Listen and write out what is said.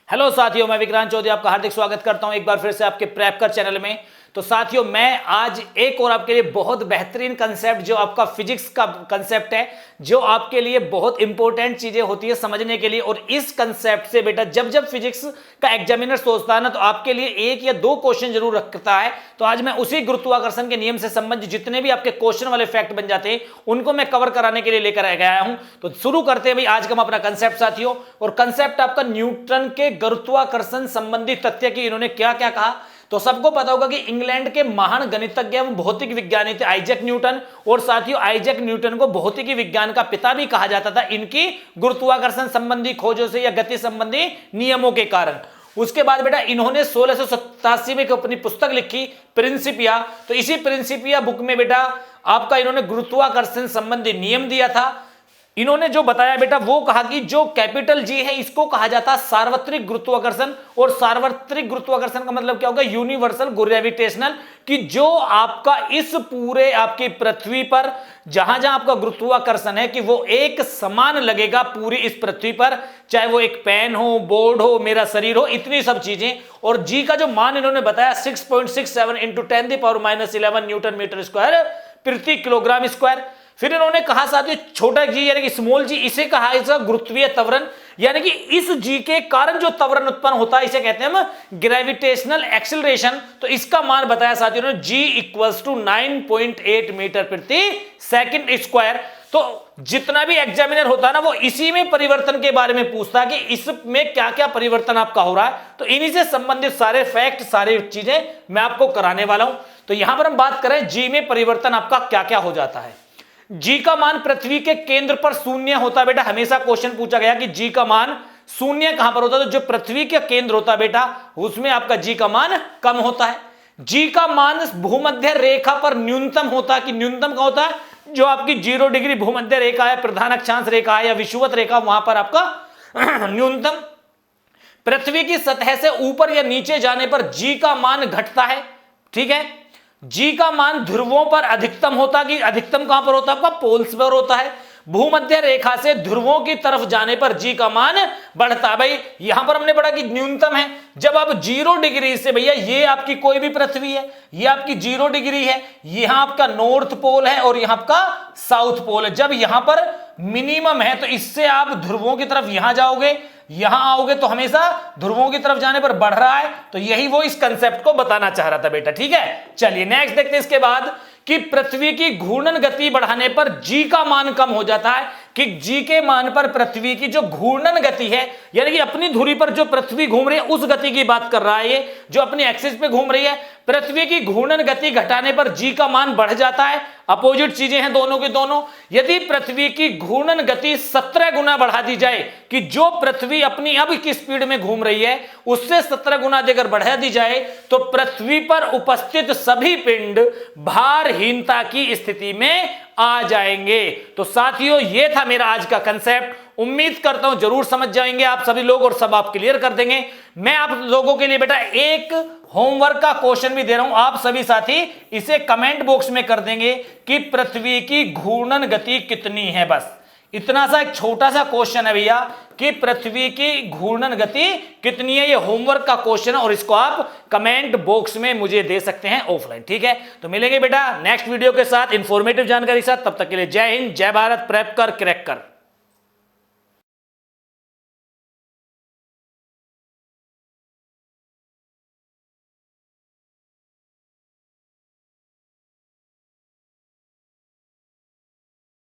Hello साथियों, मैं विक्रांत चौधरी आपका हार्दिक स्वागत करता हूं एक बार फिर से आपके प्रेप कर चैनल में। तो साथियों, मैं आज एक और आपके लिए बहुत बेहतरीन कंसेप्ट, जो आपका फिजिक्स का कंसेप्ट है, जो आपके लिए बहुत इंपॉर्टेंट चीजें होती है समझने के लिए। और इस कंसेप्ट से बेटा जब जब फिजिक्स का एग्जामिनर सोचता है ना, तो आपके लिए एक या दो क्वेश्चन जरूर रखता है। तो आज मैं उसी गुरुत्वाकर्षण के नियम से संबंधित जितने भी आपके क्वेश्चन वाले फैक्ट बन जाते हैं, उनको मैं कवर कराने के लिए लेकर आया हूं। तो शुरू करते हैं भाई आज का हम अपना कंसेप्ट साथियों। और कंसेप्ट आपका न्यूटन के गुरुत्वाकर्षण संबंधी तथ्य की इन्होंने क्या क्या कहा। तो सबको पता होगा कि इंग्लैंड के महान गणितज्ञ एवं भौतिक विज्ञानी थे आइजैक न्यूटन। और साथियों, आइजैक न्यूटन को भौतिकी विज्ञान का पिता भी कहा जाता था, इनकी गुरुत्वाकर्षण संबंधी खोजों से या गति संबंधी नियमों के कारण। उसके बाद बेटा इन्होंने 1687 में अपनी पुस्तक लिखी प्रिंसिपिया। तो इसी प्रिंसिपिया बुक में बेटा आपका इन्होंने गुरुत्वाकर्षण संबंधी नियम दिया था। इन्होंने जो बताया बेटा वो कहा कि जो कैपिटल जी है इसको कहा जाता है सार्वत्रिक गुरुत्वाकर्षण। और सार्वत्रिक गुरुत्वाकर्षण का मतलब क्या होगा? Universal gravitational. कि जो आपका इस पूरे आपकी पृथ्वी पर जहां जहां आपका गुरुत्वाकर्षण है कि वो एक समान लगेगा पूरी इस पृथ्वी पर, चाहे वो एक पेन हो, बोर्ड हो, मेरा शरीर हो, इतनी सब चीजें। और जी का जो मान इन्होंने बताया 6.67 इंटू 10⁻11 न्यूटन मीटर स्क्वायर प्रति किलोग्राम स्क्वायर। फिर इन्होंने कहा साथियों छोटा जी यानी कि स्मॉल जी, इसे कहा इसका गुरुत्वीय त्वरण। यानी कि इस जी के कारण जो त्वरण उत्पन्न होता है इसे कहते हैं हम ग्रेविटेशनल एक्सेलरेशन। तो इसका मान बताया साथियों ने जी इक्वल्स टू 9.8 मीटर प्रति सेकंड स्क्वायर। तो जितना भी एग्जामिनर होता है ना, वो इसी में परिवर्तन के बारे में पूछता है कि इसमें क्या क्या परिवर्तन आपका हो रहा है। तो इन्हीं से संबंधित सारे फैक्ट, सारी चीजें मैं आपको कराने वाला हूं। तो यहां पर हम बात करें जी में परिवर्तन आपका क्या क्या हो जाता है। जी का मान पृथ्वी के केंद्र पर शून्य होता है बेटा। हमेशा क्वेश्चन पूछा गया कि जी का मान शून्य कहां पर होता है? तो जो पृथ्वी का केंद्र होता है बेटा उसमें आपका जी का मान कम होता है। जी का मान भूमध्य रेखा पर न्यूनतम होता है। कि न्यूनतम कहां होता है? जो आपकी 0 डिग्री भूमध्य रेखा है, प्रधान अक्षांश रेखा है या विषुवत रेखा, वहां पर आपका न्यूनतम। पृथ्वी की सतह से ऊपर या नीचे जाने पर जी का मान घटता है। ठीक है। जी का मान ध्रुवों पर अधिकतम होता है। कि अधिकतम कहां पर होता है? आपका पोल्स पर होता है। भूमध्य रेखा से ध्रुवों की तरफ जाने पर जी का मान बढ़ता है। भाई यहां पर हमने पढ़ा कि न्यूनतम है। जब आप 0 डिग्री से, भैया ये आपकी कोई भी पृथ्वी है, ये आपकी 0 डिग्री है, यहां आपका नॉर्थ पोल है और यहां आपका साउथ पोल है। जब यहां पर मिनिमम है तो इससे आप ध्रुवों की तरफ यहां जाओगे, यहां आओगे तो हमेशा ध्रुवों की तरफ जाने पर बढ़ रहा है। तो यही वो इस कंसेप्ट को बताना चाह रहा था बेटा। ठीक है, चलिए नेक्स्ट देखते हैं। इसके बाद कि पृथ्वी की घूर्णन गति बढ़ाने पर जी का मान कम हो जाता है। कि जी के मान पर पृथ्वी की जो घूर्णन गति है, यानी कि अपनी धुरी पर जो पृथ्वी घूम रही है उस गति की बात कर रहा है ये, जो अपनी एक्सिस पे घूम रही है। पृथ्वी की घूर्णन गति घटाने पर जी का मान बढ़ जाता है। अपोजिट चीजें हैं दोनों की दोनों। यदि पृथ्वी की घूर्णन गति 17 गुना बढ़ा दी जाए, कि जो पृथ्वी अपनी अब की स्पीड में घूम रही है उससे 17 गुना अगर बढ़ा दी जाए, तो पृथ्वी पर उपस्थित सभी पिंड भारहीनता की स्थिति में आ जाएंगे। तो साथियों ये था मेरा आज का कंसेप्ट। उम्मीद करता हूं जरूर समझ जाएंगे आप सभी लोग और सब आप क्लियर कर देंगे। मैं आप लोगों के लिए बेटा एक होमवर्क का क्वेश्चन भी दे रहा हूं, आप सभी साथी इसे कमेंट बॉक्स में कर देंगे कि पृथ्वी की घूर्णन गति कितनी है। बस इतना सा एक छोटा सा क्वेश्चन है भैया कि पृथ्वी की घूर्णन गति कितनी है। ये होमवर्क का क्वेश्चन है और इसको आप कमेंट बॉक्स में मुझे दे सकते हैं ऑफलाइन। ठीक है, तो मिलेंगे बेटा नेक्स्ट वीडियो के साथ इंफॉर्मेटिव जानकारी के साथ। तब तक के लिए जय हिंद, जय भारत, प्रेप कर, क्रैक कर।